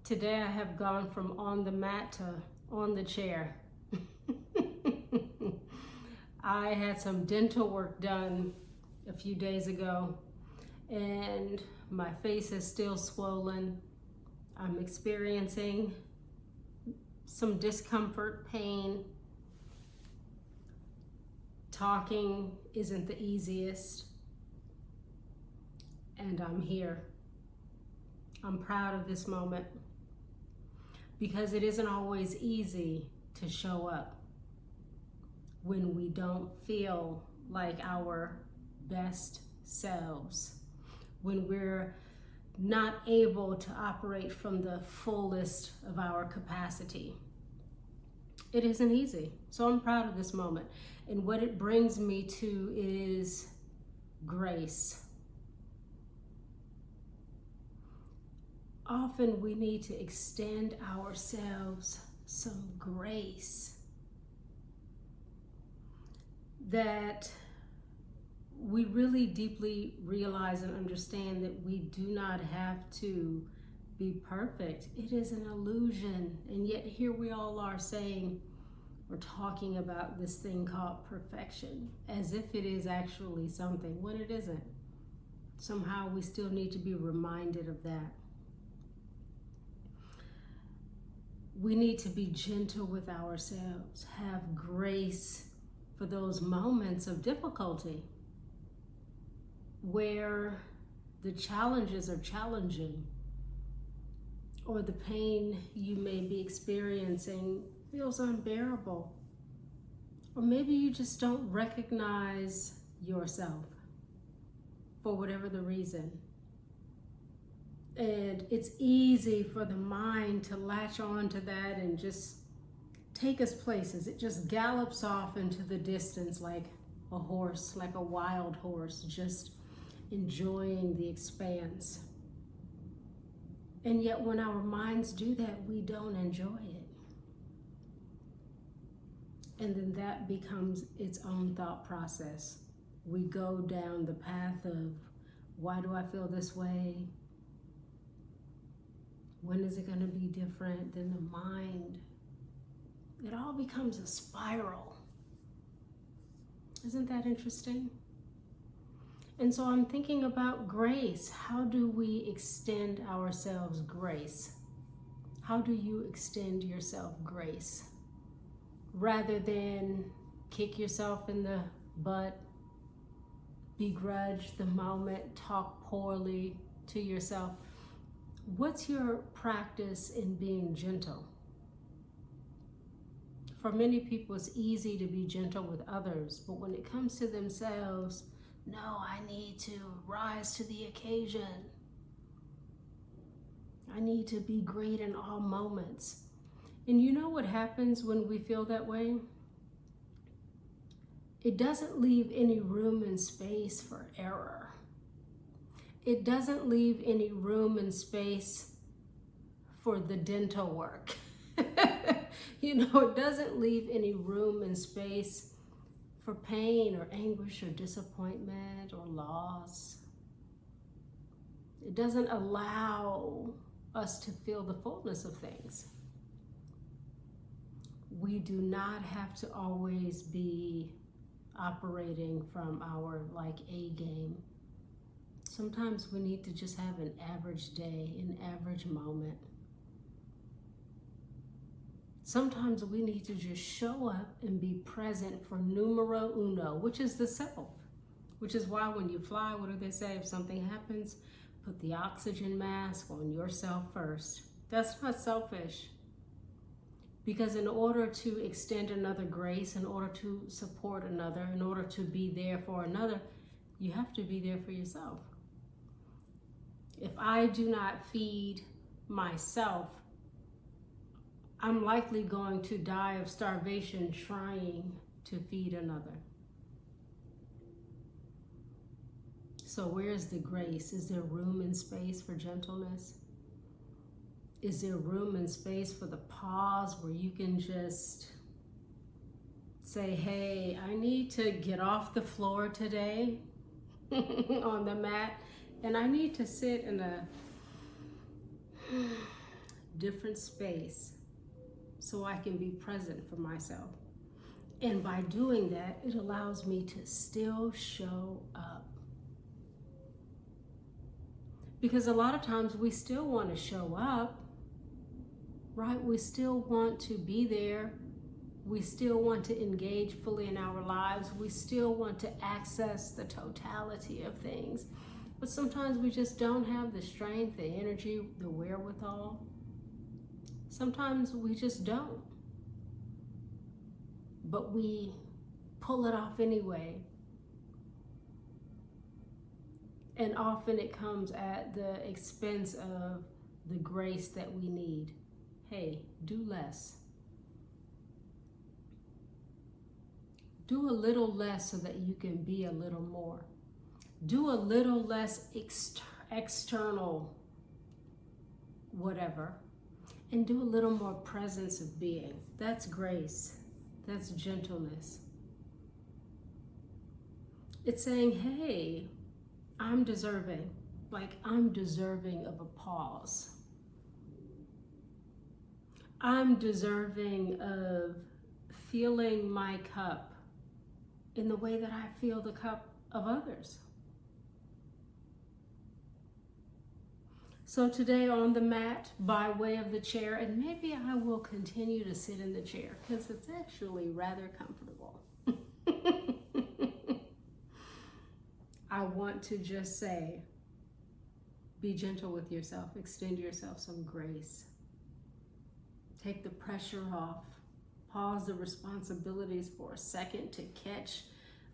Today I have gone from on the mat to on the chair. I had some dental work done a few days ago and my face is still swollen. I'm experiencing some discomfort, pain. Talking isn't the easiest, and I'm here. I'm proud of this moment because it isn't always easy to show up when we don't feel like our best selves, when we're not able to operate from the fullest of our capacity. It isn't easy. So I'm proud of this moment. And what it brings me to is grace. Often we need to extend ourselves some grace that we really deeply realize and understand that we do not have to be perfect. It is an illusion. And yet here we all are saying, we're talking about this thing called perfection as if it is actually something when it isn't. Somehow we still need to be reminded of that. We need to be gentle with ourselves, have grace for those moments of difficulty where the challenges are challenging or the pain you may be experiencing feels unbearable, or maybe you just don't recognize yourself for whatever the reason. And it's easy for the mind to latch on to that and just take us places. It just gallops off into the distance like a horse, like a wild horse, just enjoying the expanse. And yet when our minds do that, we don't enjoy it. And then that becomes its own thought process. We go down the path of, why do I feel this way? When is it going to be different? Then the mind, it all becomes a spiral. Isn't that interesting? And so I'm thinking about grace. How do we extend ourselves grace? How do you extend yourself grace? Rather than kick yourself in the butt, begrudge the moment, talk poorly to yourself. What's your practice in being gentle? For many people, it's easy to be gentle with others, but when it comes to themselves, no, I need to rise to the occasion. I need to be great in all moments. And you know what happens when we feel that way? It doesn't leave any room and space for error. It doesn't leave any room and space for the dental work. It doesn't leave any room and space for pain or anguish or disappointment or loss. It doesn't allow us to feel the fullness of things. We do not have to always be operating from our A game. Sometimes we need to just have an average day, an average moment. Sometimes we need to just show up and be present for numero uno, which is the self. Which is why when you fly, what do they say? If something happens, put the oxygen mask on yourself first. That's not selfish. Because in order to extend another grace, in order to support another, in order to be there for another, you have to be there for yourself. If I do not feed myself, I'm likely going to die of starvation trying to feed another. So where's the grace? Is there room and space for gentleness? Is there room and space for the pause where you can just say, hey, I need to get off the floor today on the mat, and I need to sit in a different space so I can be present for myself. And by doing that, it allows me to still show up. Because a lot of times we still want to show up, right? We still want to be there. We still want to engage fully in our lives. We still want to access the totality of things. But sometimes we just don't have the strength, the energy, the wherewithal. Sometimes we just don't. But we pull it off anyway. And often it comes at the expense of the grace that we need. Hey, do less. Do a little less so that you can be a little more. Do a little less external whatever, and do a little more presence of being. That's grace. That's gentleness. It's saying, hey, I'm deserving. Like, I'm deserving of a pause. I'm deserving of feeling my cup in the way that I feel the cup of others. So today on the mat, by way of the chair, and maybe I will continue to sit in the chair because it's actually rather comfortable. I want to just say, be gentle with yourself, extend yourself some grace. Take the pressure off. Pause the responsibilities for a second to catch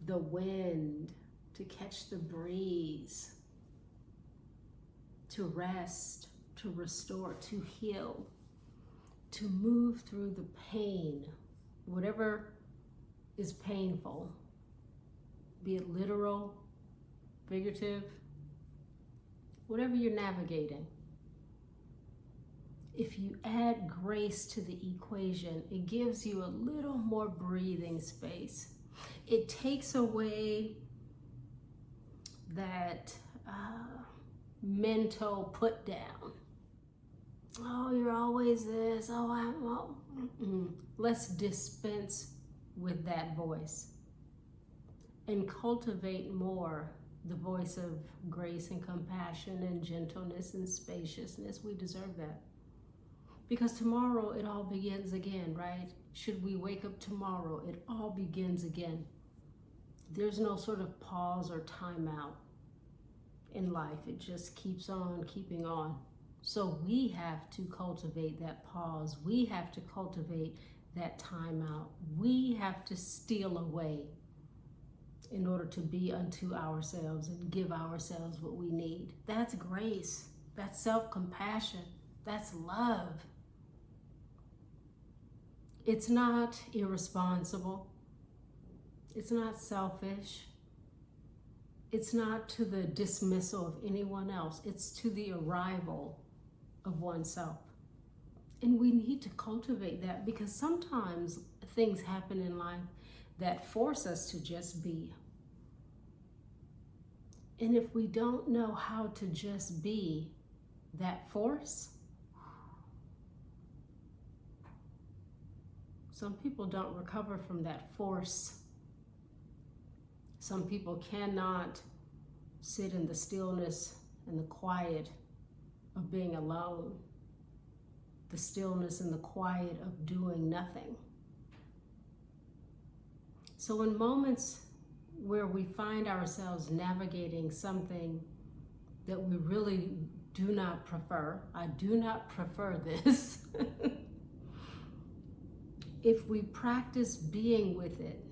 the wind, to catch the breeze, to rest, to restore, to heal, to move through the pain, whatever is painful, be it literal, figurative, whatever you're navigating. If you add grace to the equation, it gives you a little more breathing space. It takes away that mental put down. Oh, you're always this. Let's dispense with that voice and cultivate more the voice of grace and compassion and gentleness and spaciousness. We deserve that. Because tomorrow it all begins again, right? Should we wake up tomorrow, it all begins again. There's no sort of pause or timeout in life. It just keeps on keeping on. So we have to cultivate that pause. We have to cultivate that timeout. We have to steal away in order to be unto ourselves and give ourselves what we need. That's grace. That's self-compassion. That's love. It's not irresponsible. It's not selfish. It's not to the dismissal of anyone else. It's to the arrival of oneself. And we need to cultivate that because sometimes things happen in life that force us to just be. And if we don't know how to just be that force, some people don't recover from that force. Some people cannot sit in the stillness and the quiet of being alone, the stillness and the quiet of doing nothing. So in moments where we find ourselves navigating something that we really do not prefer, I do not prefer this, if we practice being with it,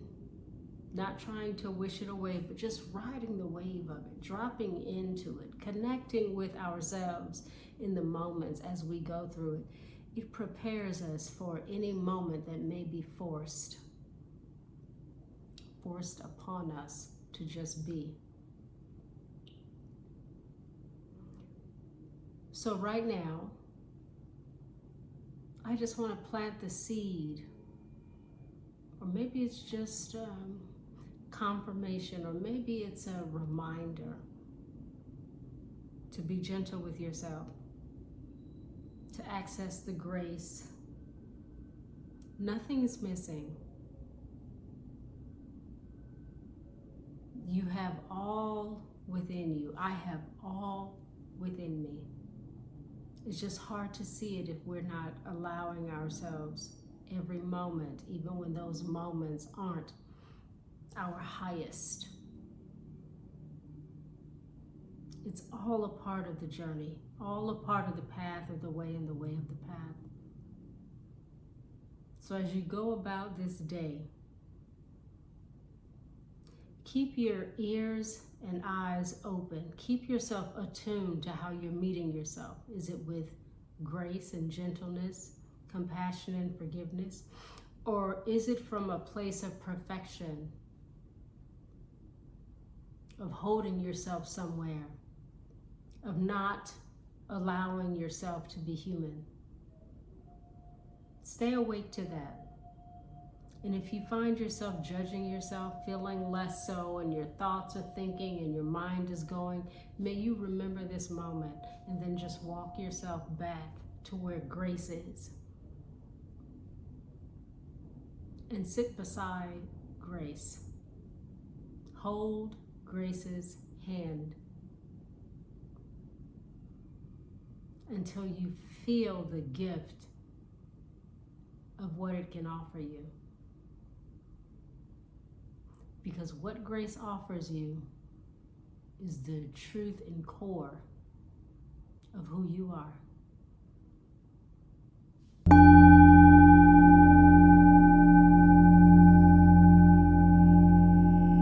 not trying to wish it away, but just riding the wave of it, dropping into it, connecting with ourselves in the moments as we go through it, it prepares us for any moment that may be forced upon us to just be. So right now, I just want to plant the seed, or maybe it's just confirmation, or maybe it's a reminder to be gentle with yourself. to access the grace. Nothing's missing. You have all within you. I have all within me. It's just hard to see it if we're not allowing ourselves every moment, even when those moments aren't our highest. It's all a part of the journey, all a part of the path of the way and the way of the path. So as you go about this day, keep your ears and eyes open. Keep yourself attuned to how you're meeting yourself. Is it with grace and gentleness, compassion and forgiveness? Or is it from a place of perfection, of holding yourself somewhere, of not allowing yourself to be human? Stay awake to that. And if you find yourself judging yourself, feeling less so, and your thoughts are thinking and your mind is going, may you remember this moment and then just walk yourself back to where grace is. And sit beside grace. Hold Grace's hand until you feel the gift of what it can offer you. Because what grace offers you is the truth and core of who you are.